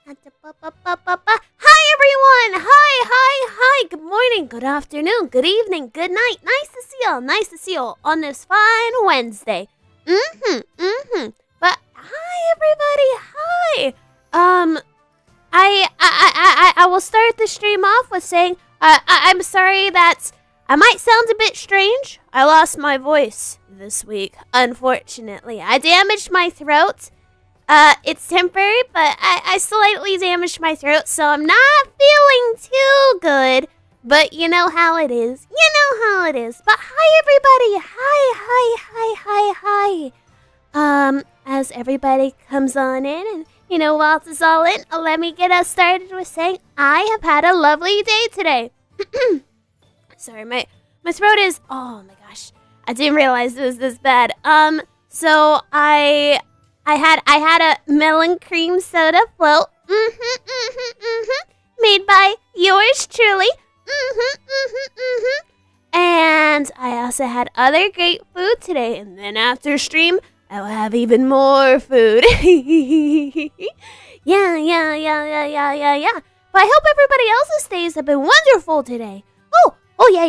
Hi everyone! Hi! Good morning, good afternoon, good evening, good night. Nice to see y'all on this fine Wednesday. But hi everybody, hi! I will start the stream off with saying I'm sorry that I might sound a bit strange. I lost my voice this week, unfortunately. I damaged my throat. It's temporary, but I slightly damaged my throat, so I'm not feeling too good. But you know how it is. But hi, everybody. Hi. As everybody comes on in and, whilst it's all in, let me get us started with saying I have had a lovely day today. Sorry, my throat is, oh my gosh. I didn't realize it was this bad. So I had a melon cream soda float. Made by yours truly. And I also had other great food today. And then after stream, I will have even more food. Yeah. But I hope everybody else's days have been wonderful today. Oh yeah.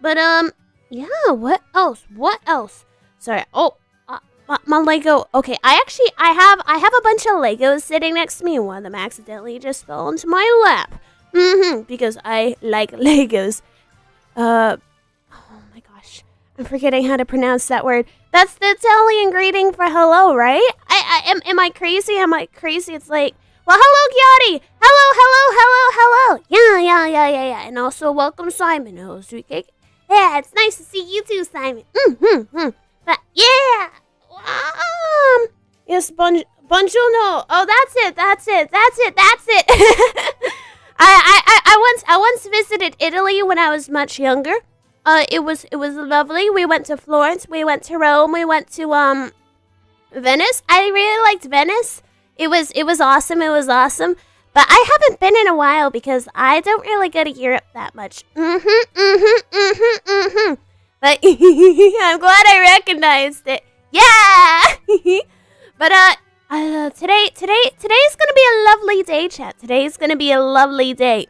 But yeah, what else? Sorry. Oh, my Lego. Okay, I have a bunch of Legos sitting next to me, and one of them accidentally just fell into my lap. Because I like Legos. Oh my gosh, I'm forgetting how to pronounce that word. That's the Italian greeting for hello, right? Am I crazy? It's like, well, hello, Chiari. Hello. Yeah. And also welcome, Simon. Oh, sweet cake. Yeah, it's nice to see you too, Simon. But yeah, yes, buongiorno. Oh, that's it. I once visited Italy when I was much younger. It was lovely. We went to Florence. We went to Rome. We went to Venice. I really liked Venice. It was awesome. But I haven't been in a while because I don't really go to Europe that much. But I'm glad I recognized it. Yeah. But today's gonna be a lovely day, chat. Today's gonna be a lovely day.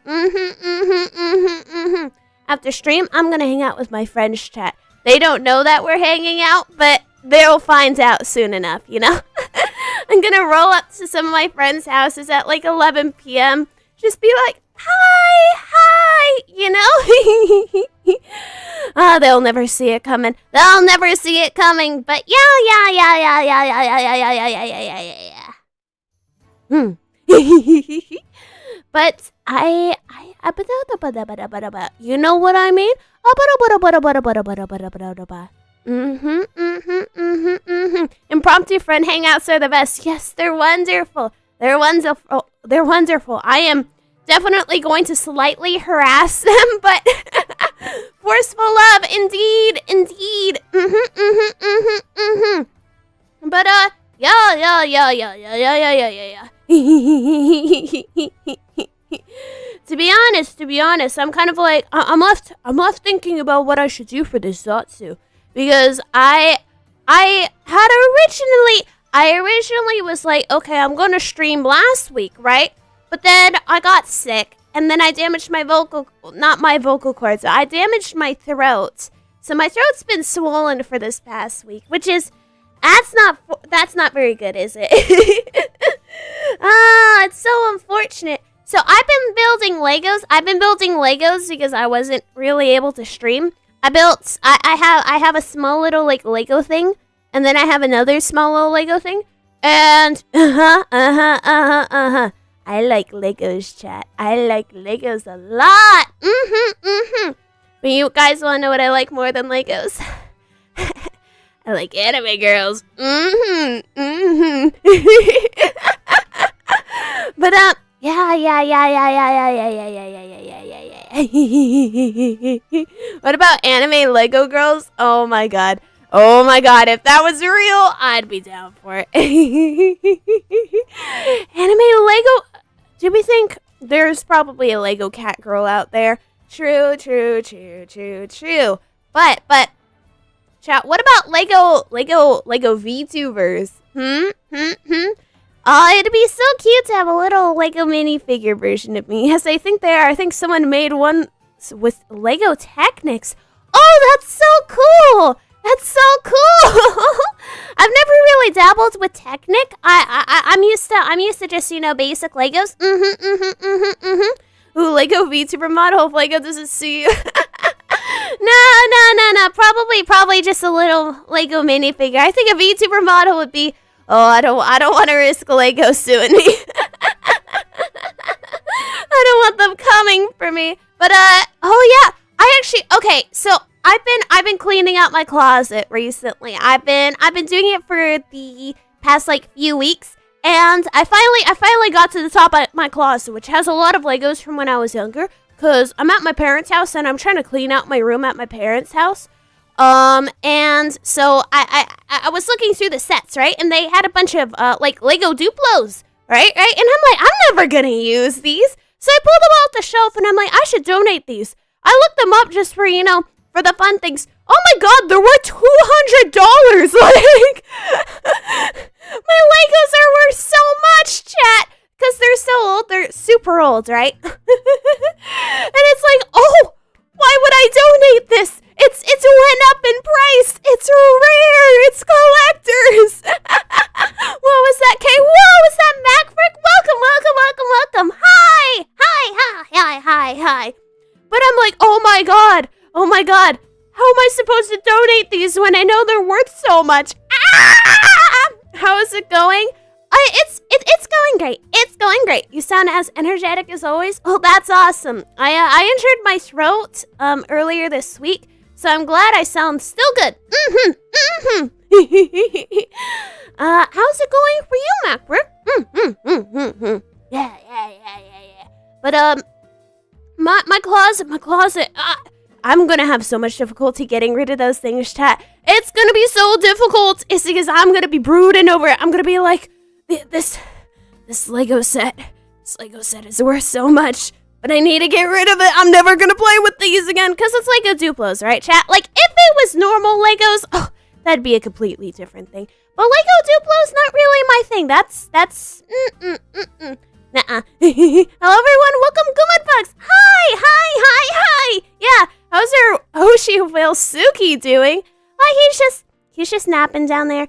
After stream, I'm gonna hang out with my friends, chat. They don't know that we're hanging out, but they'll find out soon enough, I'm gonna roll up to some of my friends' houses at like 11 p.m. Just be like, hi, they'll never see it coming. But yeah. But you know what I mean? Impromptu friend hangouts are the best. Yes, they're wonderful. They're wonderful. I am definitely going to slightly harass them, but forceful love, indeed. But yeah. To be honest, I'm kind of like I'm left thinking about what I should do for this Zatsu, because I originally was like, okay, I'm gonna stream last week, right? But then I got sick, and then I damaged not my vocal cords. I damaged my throat, so my throat's been swollen for this past week, which is that's not very good, is it? It's so unfortunate. So I've been building Legos because I wasn't really able to stream. I have a small little like Lego thing, and then I have another small little Lego thing, and I like Legos, chat. I like Legos a lot. But you guys want to know what I like more than Legos? I like anime girls. But yeah. What about anime Lego girls? Oh my god. If that was real, I'd be down for it. Anime Lego. Do we think there's probably a Lego cat girl out there? True. But chat, what about Lego VTubers? It'd be so cute to have a little Lego minifigure version of me. Yes, I think they are. I think someone made one with Lego Technics. Oh, that's so cool! That's so cool! I've never really dabbled with Technic. I'm used to just, basic Legos. Ooh, Lego VTuber model if Lego doesn't see you. No. Probably just a little Lego minifigure. I think a VTuber model would be. Oh, I don't want to risk Lego suing me. I don't want them coming for me. But oh yeah, okay. So I've been cleaning out my closet recently. I've been doing it for the past few weeks, and I finally got to the top of my closet, which has a lot of Legos from when I was younger. Cause I'm at my parents' house and I'm trying to clean out my room at my parents' house. And so I was looking through the sets, right? And they had a bunch of Lego Duplos, right? And I'm like, I'm never gonna use these. So I pulled them off the shelf and I'm like, I should donate these. I looked them up just for, for the fun things. Oh my god, they're worth $200! My Legos are worth so much, chat! Because they're so old, they're super old, right? And it's like, oh, why would I donate this? It's went up in price. It's rare. It's collectors. What was that, Kay? Whoa, was that Macfrick? Welcome. Hi. But I'm like, oh my god. How am I supposed to donate these when I know they're worth so much? How is it going? It's going great. It's going great. You sound as energetic as always. Oh, that's awesome. I injured my throat earlier this week, so I'm glad I sound still good. How's it going for you, Macbrook? Yeah. But my closet. I'm gonna have so much difficulty getting rid of those things, chat. It's gonna be so difficult. It's because I'm gonna be brooding over it. I'm gonna be like, this Lego set is worth so much, but I need to get rid of it. I'm never gonna play with these again, because it's Lego Duplos, right, chat? If it was normal Legos, oh, that'd be a completely different thing. But Lego Duplo's not really my thing. That's nuh-uh. Hello everyone, welcome Gumudbugs. Hi. Yeah, how's our Hoshi Whale Suki doing? He's just napping down there.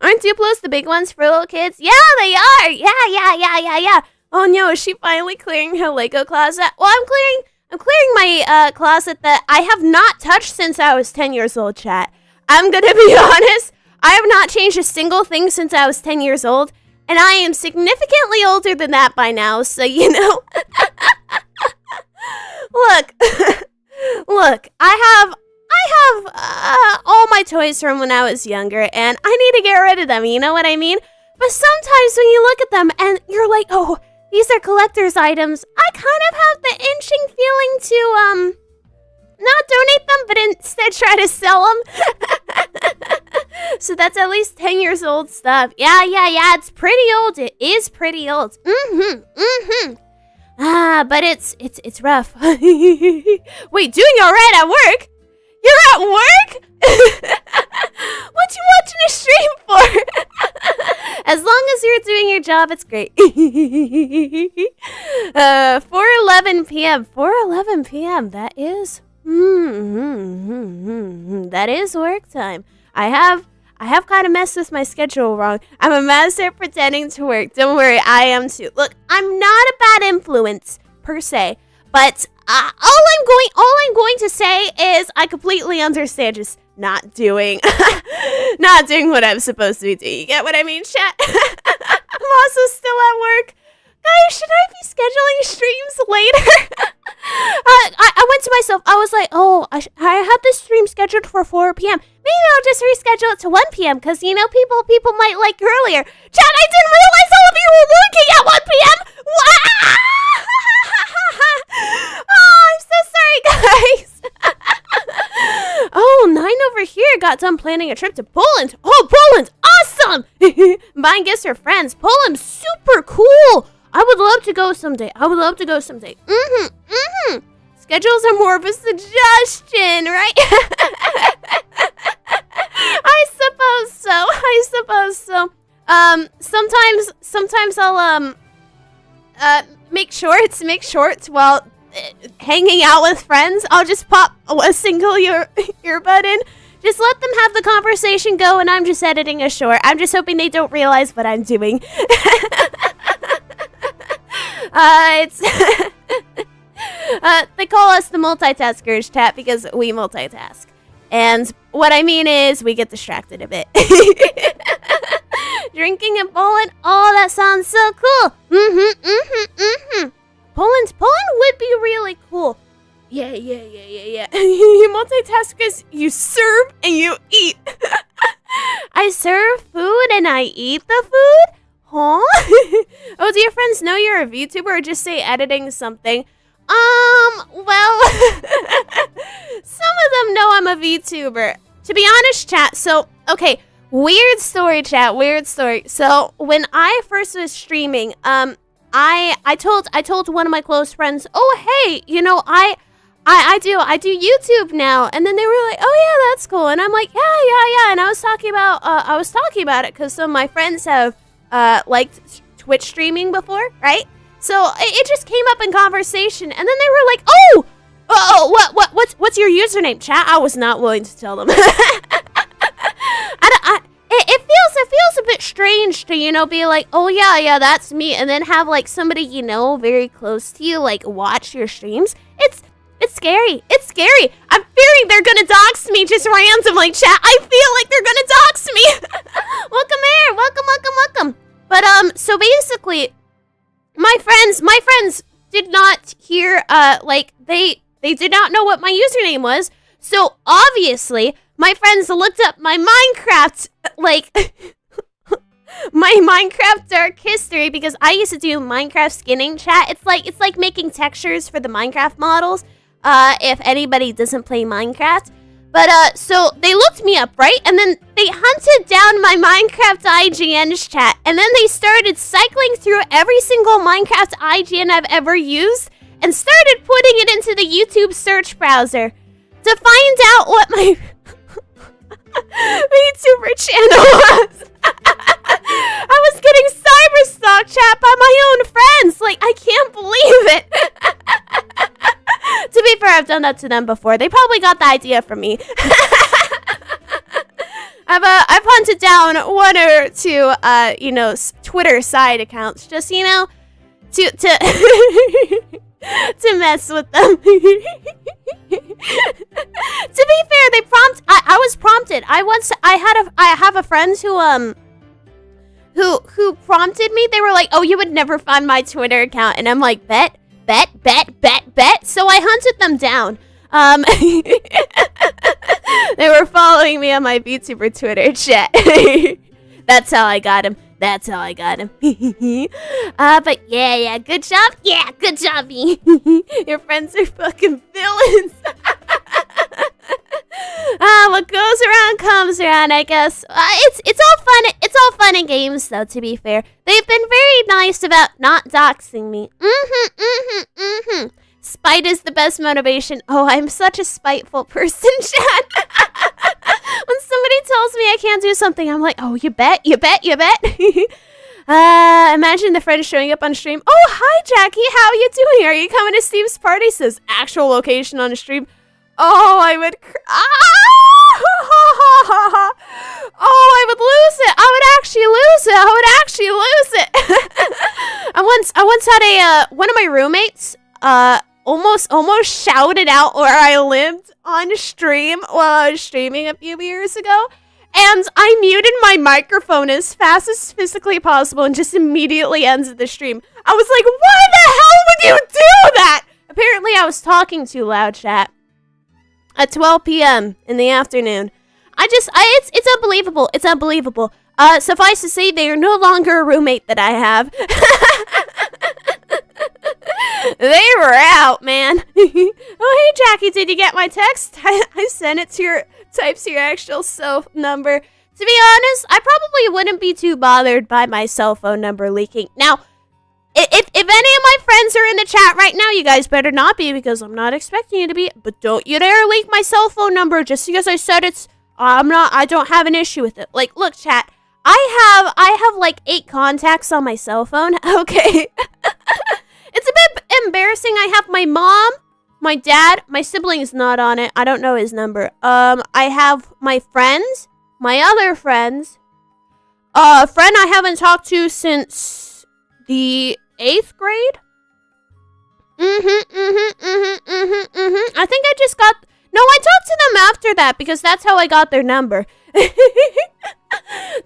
Aren't Duplos the big ones for little kids? Yeah, they are. Yeah. Oh no, is she finally clearing her Lego closet? Well, I'm clearing my closet that I have not touched since I was 10 years old, chat. I'm gonna be honest. I have not changed a single thing since I was 10 years old, and I am significantly older than that by now, so Look, I have all my toys from when I was younger, and I need to get rid of them, you know what I mean? But sometimes when you look at them and you're like, oh, these are collector's items, I kind of have the inching feeling to, not donate them, but instead try to sell them. So that's at least 10 years old stuff. Yeah, it's pretty old. It is pretty old. But it's rough. Wait, doing alright at work? You're at work? What you watching a stream for? As long as you're doing your job, it's great. 4:11 p.m. 4:11 p.m. That is that is work time. I have kind of messed with my schedule wrong. I'm a master at pretending to work. Don't worry, I am too. Look, I'm not a bad influence per se, but all I'm going to say is I completely understand just not doing what I'm supposed to be doing. You get what I mean, chat? I'm also still at work. Guys, should I be scheduling streams later? I went to myself. I was like, oh, I had this stream scheduled for 4 p.m. Maybe I'll just reschedule it to 1 p.m. because, people might like earlier. Chat, I didn't realize all of you were working at 1 p.m. Oh, I'm so sorry, guys. Oh, 9 over here got done planning a trip to Poland. Oh, Poland, awesome. Buying gifts for friends. Poland's super cool. I would love to go someday. Schedules are more of a suggestion, right? I suppose so. I suppose so. Sometimes I'll make shorts while hanging out with friends. I'll just pop a single earbud in. Just let them have the conversation go, and I'm just editing a short. I'm just hoping they don't realize what I'm doing. They call us the multitaskers, chat, because we multitask. And what I mean is we get distracted a bit. Drinking and bowling, oh, that sounds so cool. Poland would be really cool. Yeah. You multitask because you serve and you eat. I serve food and I eat the food? Huh? Oh, do your friends know you're a VTuber or just say editing something? Well, some of them know I'm a VTuber. To be honest, chat, so, okay, weird story, chat, weird story. So, when I first was streaming, I told one of my close friends, oh, hey, you know, I do YouTube now. And then they were like, oh, yeah, that's cool. And I'm like, yeah. And I was talking about it because some of my friends have, liked Twitch streaming before, right? So it just came up in conversation, and then they were like, "Oh, what's your username, chat?" I was not willing to tell them. It feels a bit strange to, you know, be like, "Oh yeah, that's me," and then have like somebody you know very close to you like watch your streams. It's scary. It's scary. I'm fearing they're gonna dox me just randomly, chat. I feel like they're gonna dox me. Welcome here. Welcome. But so basically, my friends did not hear, like, they did not know what my username was. So, obviously, my friends looked up my Minecraft, like, my Minecraft dark history, because I used to do Minecraft skinning, chat. It's like making textures for the Minecraft models, if anybody doesn't play Minecraft. But, so they looked me up, right? And then they hunted down my Minecraft IGN's chat. And then they started cycling through every single Minecraft IGN I've ever used and started putting it into the YouTube search browser to find out what my VTuber channel was. I was getting cyberstalked, chat, by my own friends. Like, I can't believe it. To be fair, I've done that to them before. They probably got the idea from me. I've hunted down one or two, you know, Twitter side accounts, just, you know, to mess with them. To be fair, I was prompted. I have a friend who prompted me. They were like, "Oh, you would never find my Twitter account," and I'm like, bet. So I hunted them down. They were following me on my VTuber Twitter chat. That's how I got him. But yeah, good job. Yeah, good job, me. Your friends are fucking villains. What goes around comes around, I guess. It's all fun. It's all fun and games, though. To be fair, they've been very nice about not doxing me. Spite is the best motivation. Oh, I'm such a spiteful person, Chad. When somebody tells me I can't do something, I'm like, oh, you bet. Imagine the friend showing up on stream. Oh, hi, Jackie. How are you doing? Are you coming to Steve's party? Says actual location on the stream. Oh, I would oh, I would lose it. I would actually lose it. I once had one of my roommates almost shouted out where I lived on stream while I was streaming a few years ago. And I muted my microphone as fast as physically possible and just immediately ended the stream. I was like, why the hell would you do that? Apparently I was talking too loud, chat. At 12 p.m. in the afternoon. It's unbelievable. It's unbelievable. Suffice to say, they are no longer a roommate that I have. They were out, man. Oh, hey, Jackie, did you get my text? I sent it to your actual cell number. To be honest, I probably wouldn't be too bothered by my cell phone number leaking. Now, if any of my friends are in the chat right now, you guys better not be, because I'm not expecting you to be. But don't you dare leak my cell phone number just because I said it's I don't have an issue with it. Like, look, chat. I have like 8 contacts on my cell phone. Okay. It's a bit embarrassing. I have my mom, my dad, my sibling is not on it. I don't know his number. I have my friends, my other friends, a friend I haven't talked to since the 8th grade. I think I just got... No, I talked to them after that because that's how I got their number.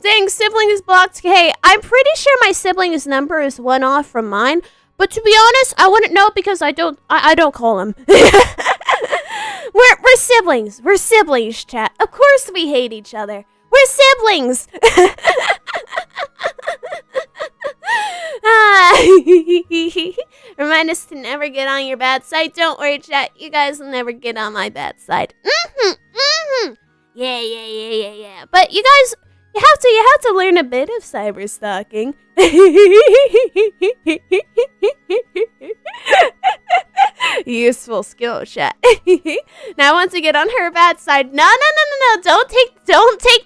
Dang, sibling is blocked. Hey, I'm pretty sure my sibling's number is one off from mine. But to be honest, I wouldn't know because I don't call him. We're siblings. We're siblings, chat. Of course we hate each other. We're siblings. Remind us to never get on your bad side. Don't worry, chat. You guys will never get on my bad side. Yeah. But you guys, you have to learn a bit of cyber stalking. Useful skill, chat. Now I want to get on her bad side. No. Don't take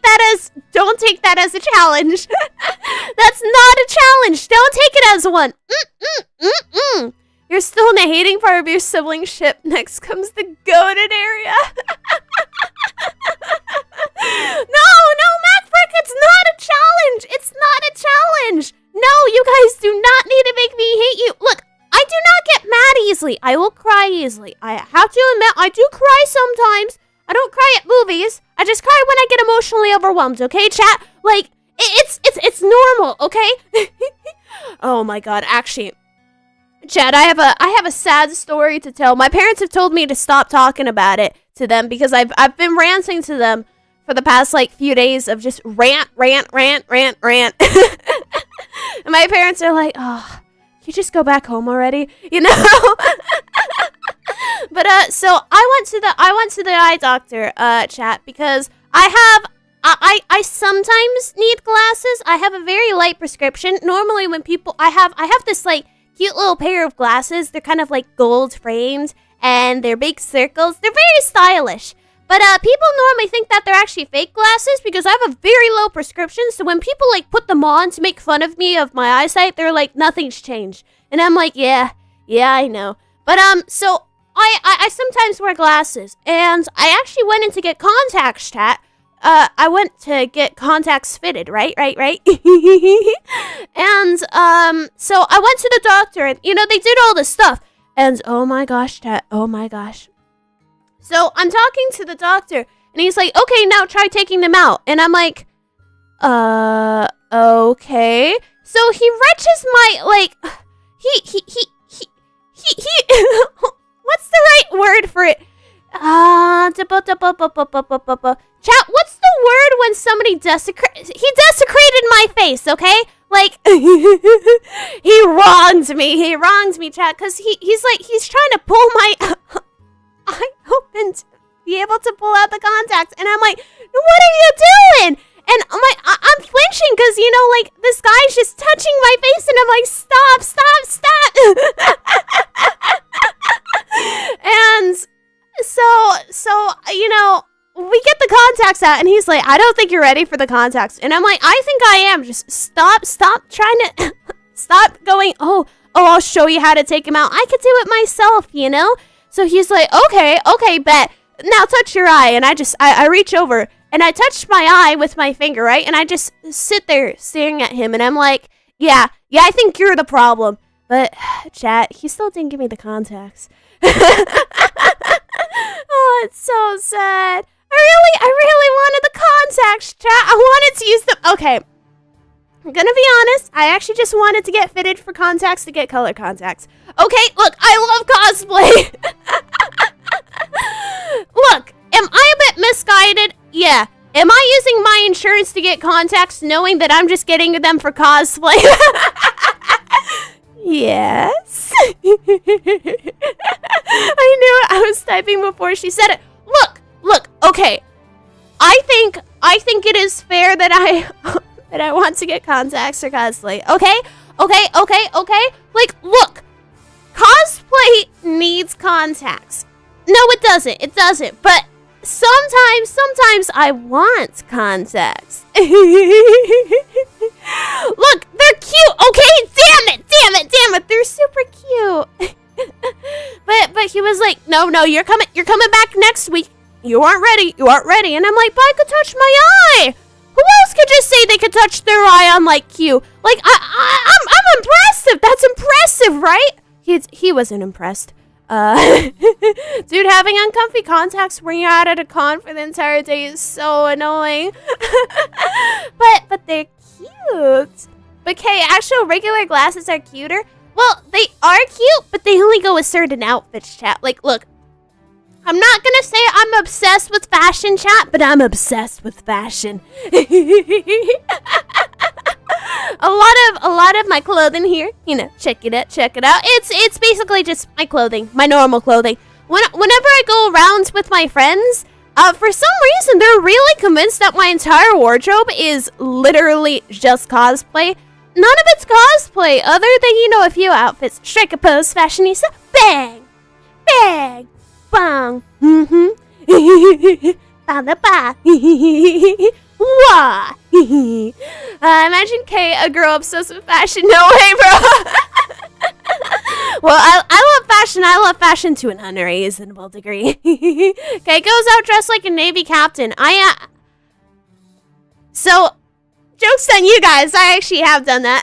that as a challenge. That's not a challenge. Don't take it as one. You're still in the hating part of your sibling ship. Next comes the goated area. No, Macfrick, it's not a challenge. It's not a challenge. No, you guys do not need to make me hate you. Look, I do not get mad easily. I will cry easily. I have to admit, I do cry sometimes. I don't cry at movies. I just cry when I get emotionally overwhelmed, okay, chat? Like, it's normal, okay? Oh my god, actually, chat, I have a sad story to tell. My parents have told me to stop talking about it to them because I've been ranting to them for the past like few days of just rant. And my parents are like, "Oh, you just go back home already," you know? But so I went to the eye doctor, chat, because I sometimes need glasses. I have a very light prescription. Normally when people I have this like cute little pair of glasses. They're kind of like gold framed and they're big circles. They're very stylish. But people normally think that they're actually fake glasses because I have a very low prescription. So when people like put them on to make fun of me of my eyesight, they're like, nothing's changed. And I'm like, yeah, I know. But so I sometimes wear glasses, and I actually went in to get contacts, chat. I went to get contacts fitted, right? And so I went to the doctor, and they did all this stuff. And oh my gosh, chat, oh my gosh. So I'm talking to the doctor, and he's like, okay, now try taking them out. And I'm like, okay. So he wrenches my, like, he what's the right word for it? Chat, what's the word when somebody he desecrated my face, okay? Like, he wronged me, chat, because he's trying to pull my eye open to be able to pull out the contacts, and I'm like, what are you doing? And I'm flinching because, like, this guy's just touching my face, and I'm like, stop. And so, we get the contacts out, and he's like, I don't think you're ready for the contacts. And I'm like, I think I am. Just stop trying to, stop going, oh, I'll show you how to take them out. I could do it myself, So he's like, okay, bet. Now touch your eye. And I reach over, and I touch my eye with my finger, right? And I just sit there staring at him, and I'm like, yeah, I think you're the problem. But, chat, he still didn't give me the contacts. Oh, it's so sad. I really wanted the contacts, chat. I wanted to use them. Okay. I'm gonna be honest. I actually just wanted to get fitted for contacts to get color contacts. Okay, look, I love cosplay. Look, am I a bit misguided? Yeah. Am I using my insurance to get contacts knowing that I'm just getting them for cosplay? Yes. I knew it. I was typing before she said it. Look, okay. I think it is fair that I want to get contacts for cosplay. Okay? Like, look. Cosplay needs contacts. No, it doesn't. But sometimes I want contacts. Look, they're cute, okay? Damn it, they're super cute. but he was like, no, you're coming back next week. You aren't ready, and I'm like, but I could touch my eye. Who else could just say they could touch their eye on like you? Like I'm impressive. That's impressive, right? He wasn't impressed. Dude, having uncomfy contacts when you're out at a con for the entire day is so annoying. but they're cute. But Kay, actual regular glasses are cuter. Well, they are cute, but they only go with certain outfits, chat. Like, look, I'm not gonna say I'm obsessed with fashion, chat, but I'm obsessed with fashion. A lot of my clothing here, you know, check it out. It's basically just my clothing, my normal clothing. Whenever I go around with my friends, for some reason they're really convinced that my entire wardrobe is literally just cosplay. None of it's cosplay, other than, you know, a few outfits. Strike a pose, fashionista, bang, bang, bang, ba-da-ba, wah. Imagine Kay, a girl obsessed with fashion. No way, bro. Well, I love fashion. I love fashion to an unreasonable degree. Kay goes out dressed like a Navy captain. So, joke's on you guys. I actually have done that.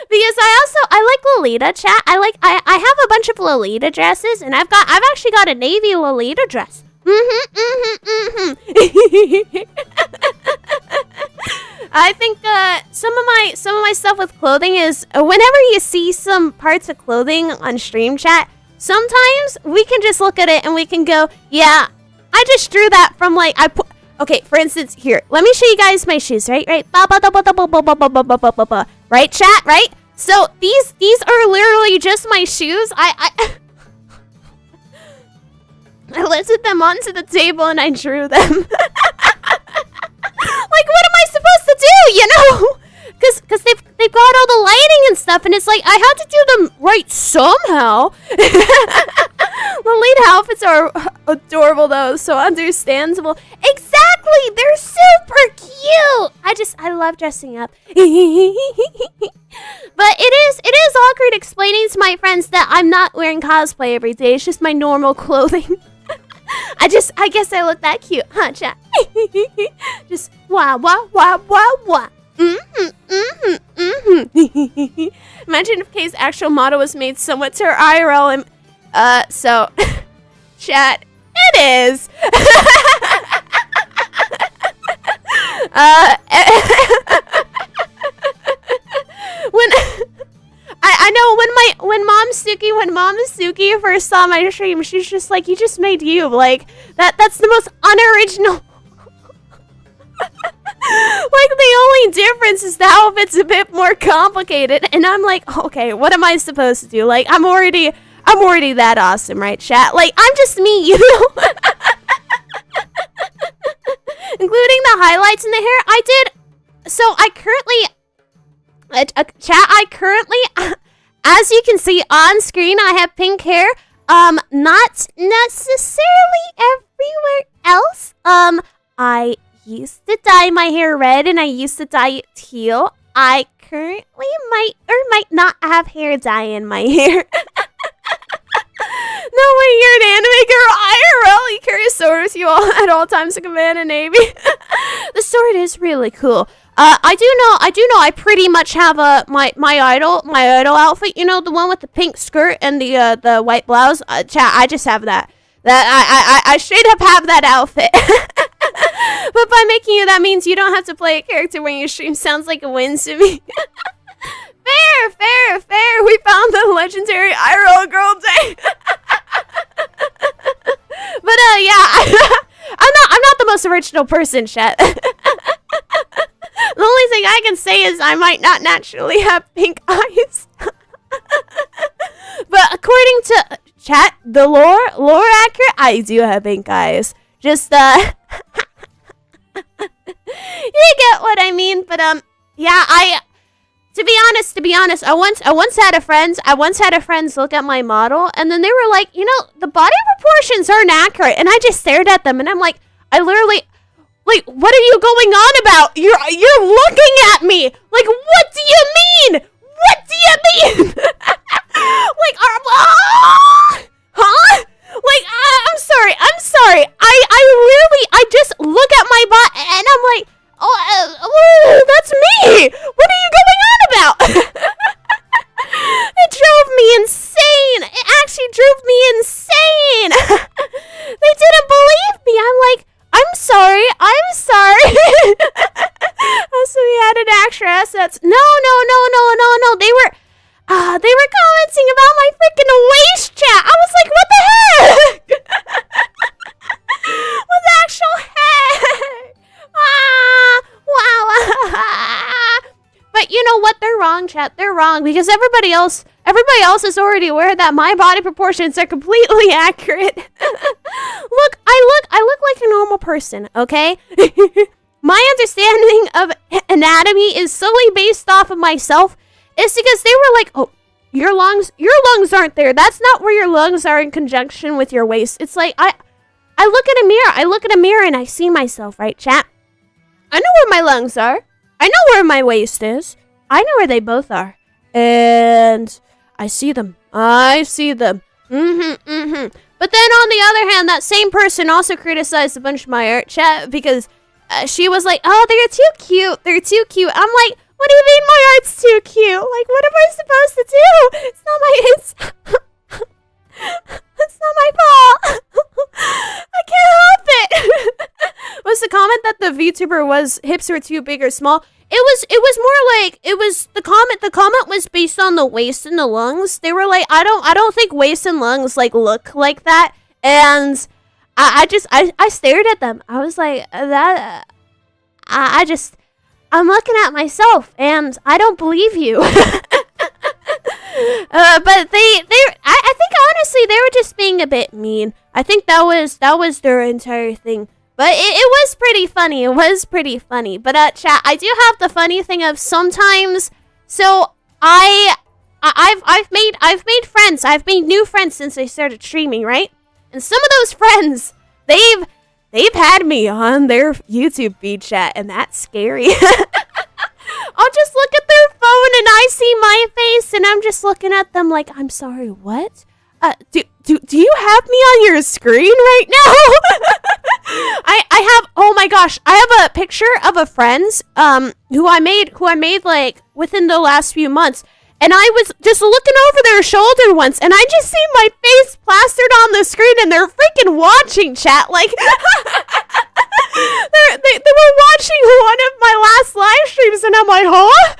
Because I like Lolita, chat. I have a bunch of Lolita dresses, and I've actually got a navy Lolita dress. I think some of my stuff with clothing is whenever you see some parts of clothing on stream, chat, sometimes we can just look at it and we can go, yeah, I just drew that from like okay, for instance, here, let me show you guys my shoes, right? Right, right, chat, right? So these are literally just my shoes. I lifted them onto the table and I drew them. Like, what am I supposed to do, you know? Because they've got all the lighting and stuff, and it's like, I had to do them right somehow. The lead outfits are adorable, though, so understandable. Exactly! They're super cute! I love dressing up. But it is awkward explaining to my friends that I'm not wearing cosplay every day. It's just my normal clothing. I guess I look that cute, huh, chat? Just wah. Imagine if Kay's actual motto was made somewhat to her IRL and so chat, it is. When I know when Mom Suki first saw my stream, she's just like, you just made you, like that's the most unoriginal. Like, the only difference is the outfit's a bit more complicated, and I'm like, okay, what am I supposed to do? Like, I'm already that awesome, right, chat? Like, I'm just me, you know? Including the highlights in the hair, I currently, as you can see on screen, I have pink hair. Not necessarily everywhere else. I used to dye my hair red and I used to dye it teal. I currently might or might not have hair dye in my hair. No way, you're an anime girl. IRL, you carry a sword with you all at all times to command a navy. The sword is really cool. I do know I pretty much have my idol outfit, you know, the one with the pink skirt and the white blouse. Chat, I just have that. I straight up have that outfit. But by making you, that means you don't have to play a character when you stream. Sounds like a win to me. Fair. We found the legendary IRL girl day. But yeah, I'm not the most original person, chat. The only thing I can say is I might not naturally have pink eyes. But according to chat, the lore accurate, I do have pink eyes. Just you get what I mean. But yeah, To be honest, I once had a friend look at my model, and then they were like, you know, the body proportions aren't accurate, and I just stared at them, and I'm like, I literally, like, what are you going on about? You're looking at me. Like, what do you mean? What do you mean? Like, huh? Like, I'm sorry. I just look at my body, and I'm like, oh, that's me. What are you going on about? It drove me insane. It actually drove me insane. They didn't believe me. I'm like, I'm sorry. So we had an actress that's no. They were commenting about my freaking waist chat. I was like, what the heck? What the actual heck? Wow. But you know what? They're wrong, chat. They're wrong because everybody else is already aware that my body proportions are completely accurate. Look, I look like a normal person, okay? My understanding of anatomy is solely based off of myself. It's because they were like, oh, your lungs aren't there. That's not where your lungs are in conjunction with your waist. It's like I look at a mirror and I see myself, right, chat? I know where my lungs are. I know where my waist is. I know where they both are. And I see them. But then on the other hand, that same person also criticized a bunch of my art, chat, because she was like, oh, they're too cute. I'm like, what do you mean my art's too cute? Like, what am I supposed to do? It's not my fault. I can't help it. Was the comment that the VTuber hips were too big or small? It was more like the comment was based on the waist and the lungs. They were like, I don't think waist and lungs like look like that. And I stared at them. I was like, I'm looking at myself and I don't believe you. But I think honestly they were just being a bit mean. I think that was their entire thing. But it was pretty funny. But chat, I do have the funny thing of sometimes. So I've made friends. I've made new friends since I started streaming, right? And some of those friends, they've had me on their YouTube feed, chat, and that's scary. I'll just look at their phone and I see my face and I'm just looking at them like, I'm sorry, what? Do you have me on your screen right now? I have, oh my gosh, I have a picture of a friend who I made like within the last few months. And I was just looking over their shoulder once, and I just see my face plastered on the screen, and they're freaking watching, chat. Like, they were watching one of my last live streams, and I'm like, huh?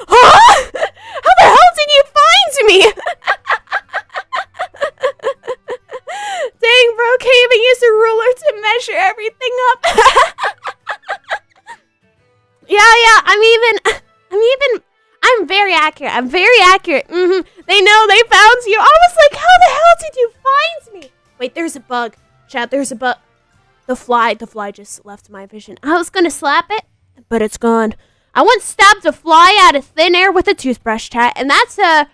How the hell did you find me? Dang, bro, can't even use a ruler to measure everything up. Yeah, I'm very accurate. They know they found you. I was like, how the hell did you find me? Wait, there's a bug. Chat, there's a bug. The fly just left my vision. I was gonna slap it, but it's gone. I once stabbed a fly out of thin air with a toothbrush, chat, and that's the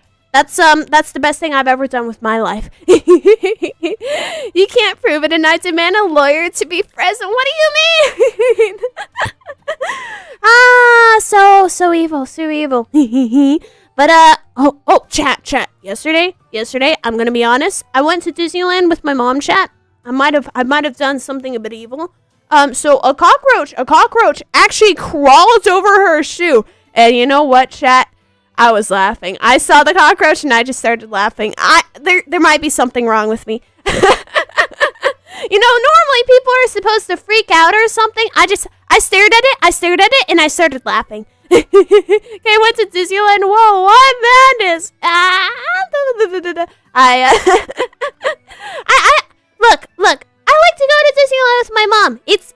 best thing I've ever done with my life. You can't prove it, and I demand a lawyer to be present. What do you mean? So evil. But chat. Yesterday, I'm gonna be honest. I went to Disneyland with my mom, chat. I might have done something a bit evil. So a cockroach actually crawled over her shoe, and you know what, chat? I was laughing. I saw the cockroach and I just started laughing. There might be something wrong with me. You know, normally people are supposed to freak out or something. I stared at it, and I started laughing. Okay, I went to Disneyland. Whoa, what madness! Look. I like to go to Disneyland with my mom. It's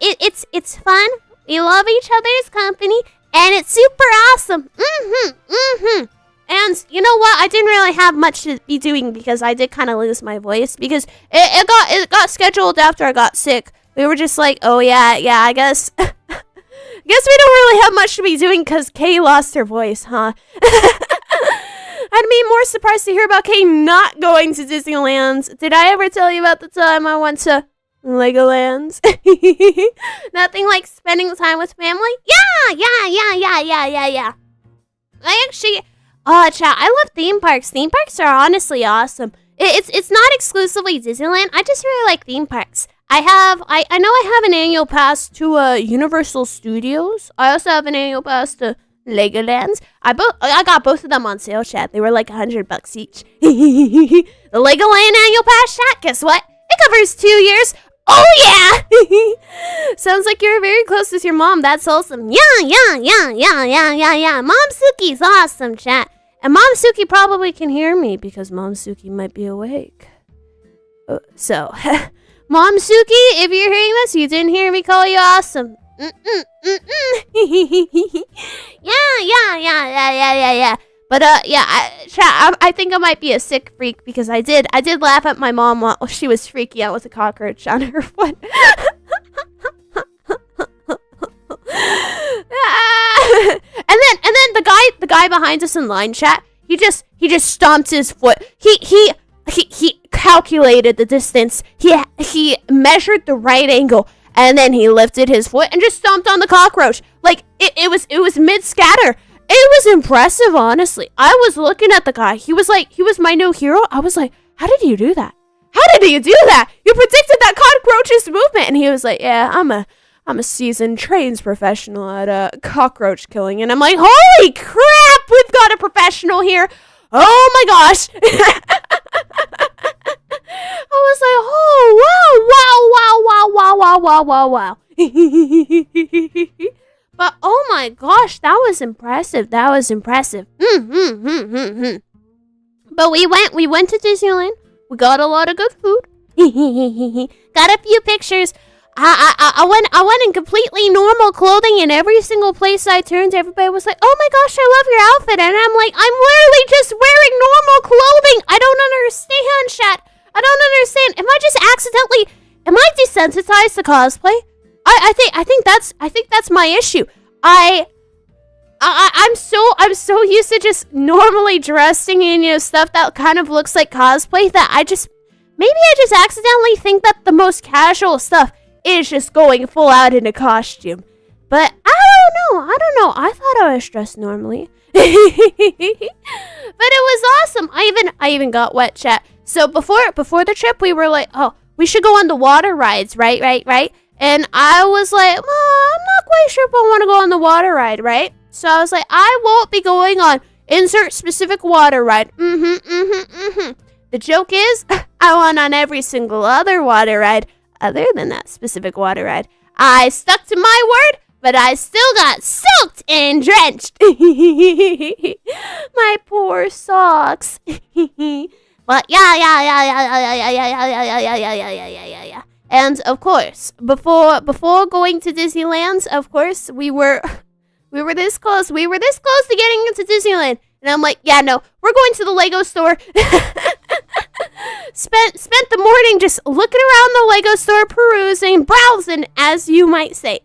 fun. We love each other's company, and it's super awesome. And you know what? I didn't really have much to be doing because I did kind of lose my voice because it got scheduled after I got sick. We were just like, oh yeah, I guess Guess we don't really have much to be doing because Kay lost her voice, huh? I'd be more surprised to hear about Kay not going to Disneyland. Did I ever tell you about the time I went to Legoland? Nothing like spending time with family? Yeah. I actually, chat, I love theme parks. Theme parks are honestly awesome. It's not exclusively Disneyland. I just really like theme parks. I know I have an annual pass to Universal Studios. I also have an annual pass to Legoland. I got both of them on sale, chat. They were like $100 each. The Legoland annual pass, chat. Guess what? It covers 2 years. Oh yeah! Sounds like you're very close with your mom. That's awesome. Yeah. Mom Suki's awesome, chat. And Mom Suki probably can hear me because Mom Suki might be awake. So, Mom Suki, if you're hearing this, you didn't hear me call you awesome. Yeah. But I think I might be a sick freak because I did laugh at my mom while she was freaking out with a cockroach on her foot. And then the guy behind us in line, chat, he just stomped his foot. He calculated the distance. He measured the right angle. And then he lifted his foot and just stomped on the cockroach. Like, it was mid-scatter. It was impressive, honestly. I was looking at the guy. He was my new hero. I was like, how did you do that? How did you do that? You predicted that cockroach's movement. And he was like, yeah, I'm a seasoned trains professional at cockroach killing. And I'm like, holy crap, we've got a professional here. Oh my gosh. I was like, oh, wow. But oh my gosh, that was impressive. But we went to Disneyland. We got a lot of good food. Got a few pictures. I went in completely normal clothing, and every single place I turned, everybody was like, oh my gosh, I love your outfit. And I'm like, I'm literally just wearing normal clothing. I don't understand, chat. I don't understand. Am I desensitized to cosplay? I think that's my issue. I'm so used to just normally dressing in stuff that kind of looks like cosplay that I just accidentally think that the most casual stuff is just going full out in a costume. But I don't know. I thought I was dressed normally. But it was awesome. I even got wet, chat. So before the trip, we were like, oh, we should go on the water rides, right? And I was like, I'm not quite sure if I want to go on the water ride, right? So I was like, I won't be going on insert specific water ride. The joke is, I went on every single other water ride other than that specific water ride. I stuck to my word, but I still got soaked and drenched. My poor socks. But yeah. And of course, before going to Disneyland, of course, we were this close. We were this close to getting into Disneyland. And I'm like, yeah, no, we're going to the Lego store. Spent the morning just looking around the Lego store, perusing, browsing, as you might say.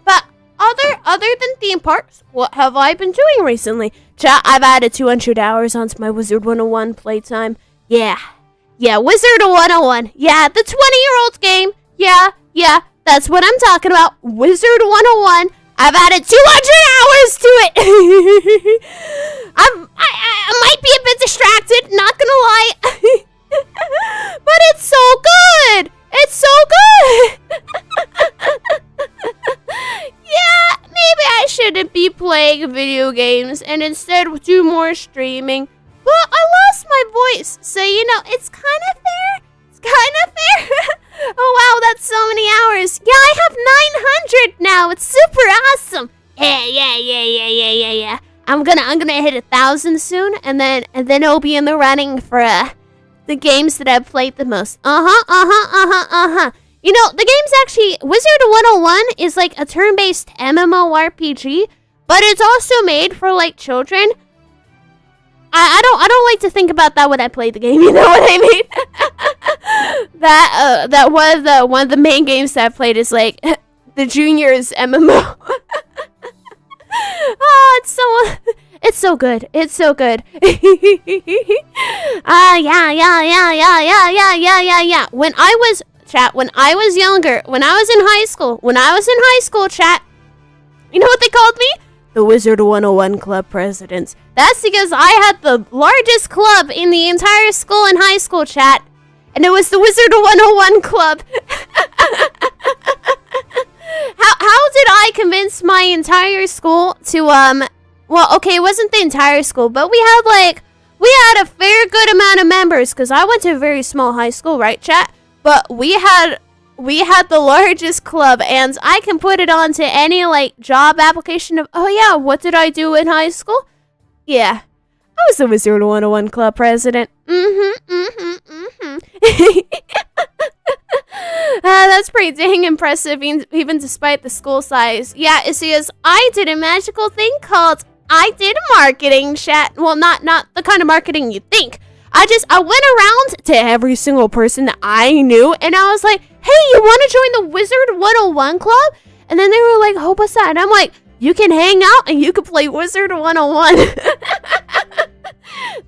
But other than theme parks, what have I been doing recently? Chat, I've added 200 hours onto my Wizard 101 playtime. Yeah, Wizard 101. Yeah, the 20-year-old game. Yeah, that's what I'm talking about. Wizard 101. I've added 200 hours to it. I might be a bit distracted, not gonna lie. But it's so good. Yeah, maybe I shouldn't be playing video games and instead do more streaming. But I lost my voice, so it's kind of fair. Oh wow, that's so many hours. Yeah, I have 900 now. It's super awesome. Yeah. I'm gonna hit 1,000 soon, and then I'll be in the running for the games that I've played the most. The game's actually Wizard 101 is like a turn-based MMORPG, but it's also made for like children. I don't like to think about that when I play the game. You know what I mean? That one of the main games that I've played is like the juniors MMO. Oh, it's so good. It's so good. Yeah. When I was younger, when I was in high school, chat, you know what they called me? The Wizard 101 Club President. That's because I had the largest club in the entire school in high school, chat. And it was the Wizard 101 Club. How did I convince my entire school to, well, okay, it wasn't the entire school, but we had a fair good amount of members, because I went to a very small high school, right, chat? But we had the largest club, and I can put it onto any, job application of, oh yeah, what did I do in high school? Yeah, I was the Wizard 101 Club President. That's pretty dang impressive, even despite the school size. Yeah, it's because I did a magical thing called I did marketing, chat. Well, not the kind of marketing you think. I went around to every single person that I knew, and I was like, hey, you want to join the Wizard 101 Club? And then they were like, oh, what's that? And I'm like, you can hang out and you can play Wizard 101.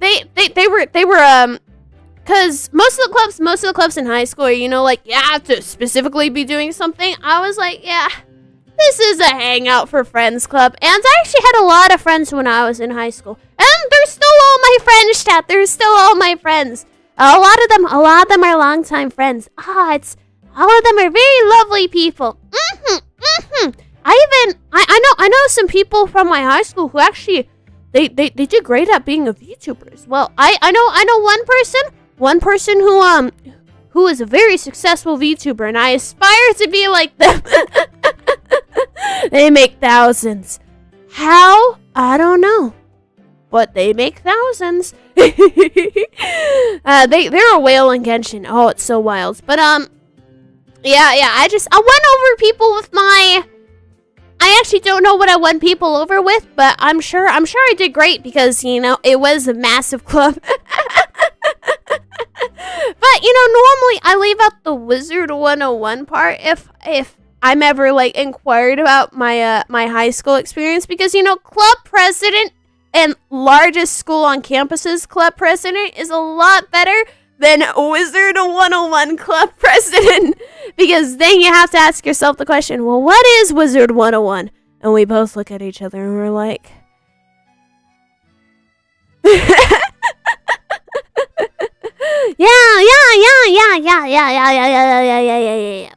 They were because most of the clubs in high school, you have to specifically be doing something. I was like, yeah, this is a hangout for friends club. And I actually had a lot of friends when I was in high school. And they're still all my friends, chat. They're still all my friends. A lot of them are longtime friends. All of them are very lovely people. I know some people from my high school who actually they did great at being a VTubers. Well, I know one person who is a very successful VTuber, and I aspire to be like them. They make thousands. How? I don't know. But they make thousands. They're a whale in Genshin. Oh, it's so wild. But yeah, I went over people with I actually don't know what I won people over with, but I'm sure I did great because, it was a massive club. But, normally I leave out the Wizard 101 part if I'm ever, inquired about my high school experience because, club president and largest school on campus's club president is a lot better than Wizard 101 Club President. Because then you have to ask yourself the question, well, what is Wizard 101? And we both look at each other and we're like... Yeah.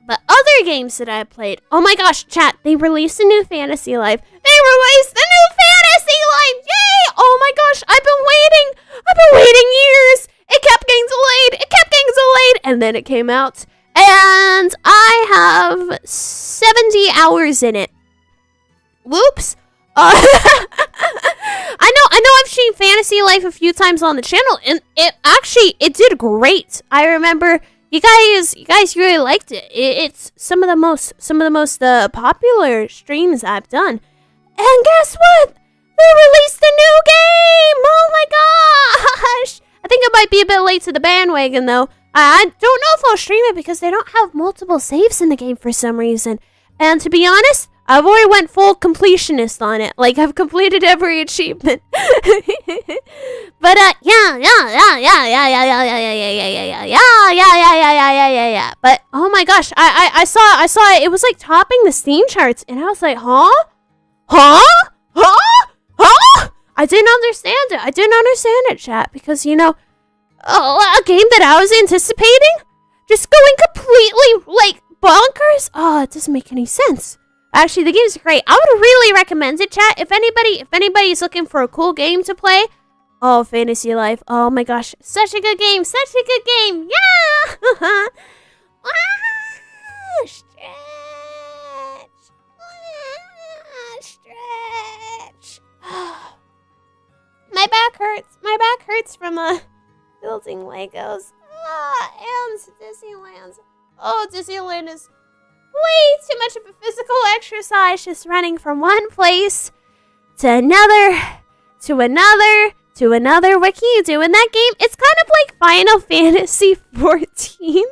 But other games that I played... Oh my gosh, chat, they released a new Fantasy Life. Yay! Oh my gosh, I've been waiting years. It kept getting delayed, and then it came out. And I have 70 hours in it. Whoops. I know I've seen Fantasy Life a few times on the channel, and it did great. I remember you guys really liked it. It's some of the most popular streams I've done. And guess what? They released a new game! Oh my gosh! I think I might be a bit late to the bandwagon, though. I don't know if I'll stream it because they don't have multiple saves in the game for some reason. And to be honest, I've already went full completionist on it. I've completed every achievement. But, yeah. But, oh my gosh, I saw it. It was, topping the Steam charts. And I was like, huh? I didn't understand it, chat, because, a game that I was anticipating just going completely, bonkers. Oh, it doesn't make any sense. Actually, the game's great. I would really recommend it, chat. If anybody's looking for a cool game to play, oh, Fantasy Life. Oh my gosh, such a good game. Yeah. Stretch. My back hurts from building Legos. And Disneyland. Oh, Disneyland is way too much of a physical exercise, just running from one place to another. What can you do in that game? It's kind of like Final Fantasy 14.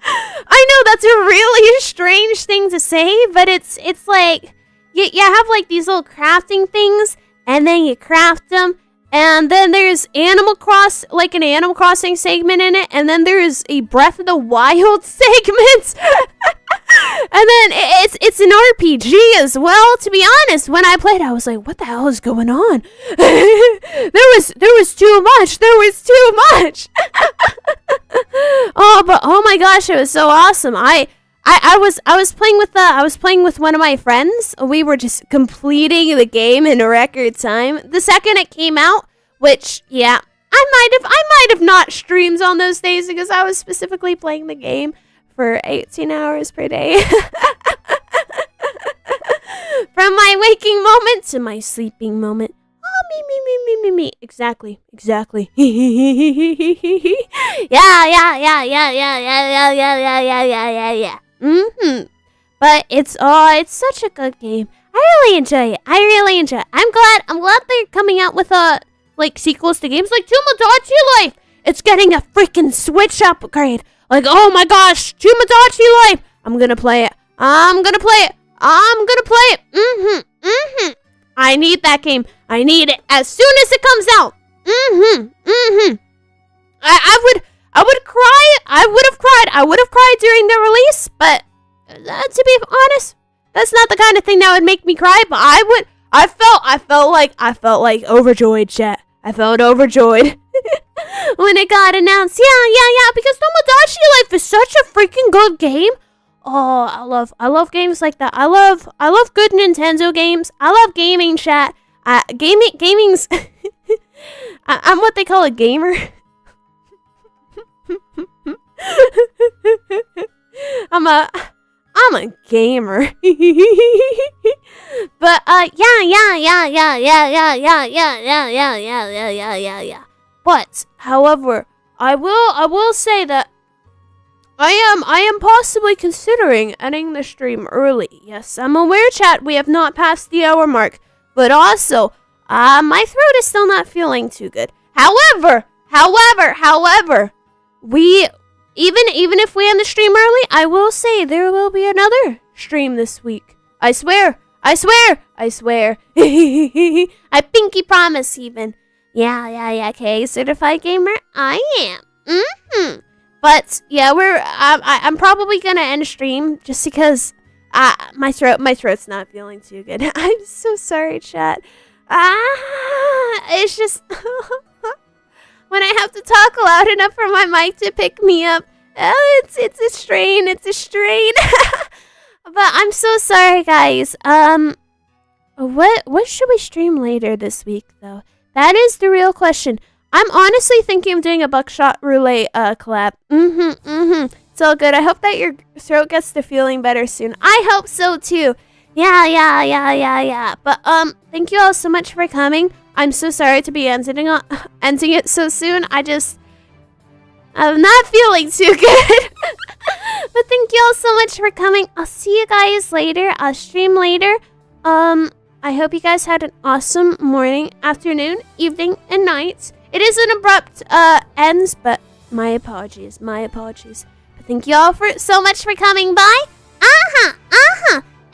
I know that's a really strange thing to say, but it's like you have like these little crafting things, and then you craft them, and then there's an Animal Crossing segment in it, and then there's a Breath of the Wild segment. And then it's an RPG as well. To be honest, when I played, I was like, "What the hell is going on?" there was too much. There was too much. Oh my gosh, it was so awesome. I was playing with one of my friends. We were just completing the game in a record time. The second it came out, which yeah, I might have not streamed on those days because I was specifically playing the game for 18 hours per day. From my waking moment to my sleeping moment. Oh, me. Exactly. Yeah. But it's such a good game. I really enjoy it. I'm glad they're coming out with like sequels to games like Tomodachi Life. It's getting a freaking Switch upgrade. Like, oh my gosh, Tomodachi Life. I'm gonna play it. I need that game. I need it as soon as it comes out. I would cry. I would have cried during the release, but to be honest, that's not the kind of thing that would make me cry. But I felt like overjoyed, chat. I felt overjoyed when it got announced. Yeah. Because Tomodachi Life is such a freaking good game. Oh, I love games like that. I love good Nintendo games. I love gaming, chat. Gaming's I'm what they call a gamer. I'm a gamer. But yeah. But however, I will say that I am possibly considering ending the stream early. Yes, I'm aware, chat, we have not passed the hour mark. But also, my throat is still not feeling too good. However, we even if we end the stream early, I will say there will be another stream this week. I swear. I pinky promise even. Yeah, okay, certified gamer, I am. But yeah, I'm probably gonna end stream just because my throat's not feeling too good. I'm so sorry, chat. It's just when I have to talk loud enough for my mic to pick me up, it's a strain. But I'm so sorry, guys. What should we stream later this week, though? That is the real question. I'm honestly thinking of doing a buckshot roulette collab. It's all good. I hope that your throat gets to feeling better soon. I hope so too. Yeah. But thank you all so much for coming. I'm so sorry to be ending it so soon. I'm not feeling too good. But thank you all so much for coming. I'll see you guys later. I'll stream later. I hope you guys had an awesome morning, afternoon, evening, and night. It is an abrupt ends, but my apologies. But thank you all so much for coming by.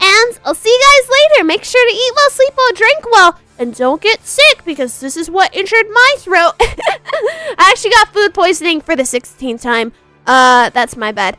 And I'll see you guys later. Make sure to eat well, sleep well, drink well, and don't get sick because this is what injured my throat. I actually got food poisoning for the 16th time. That's my bad.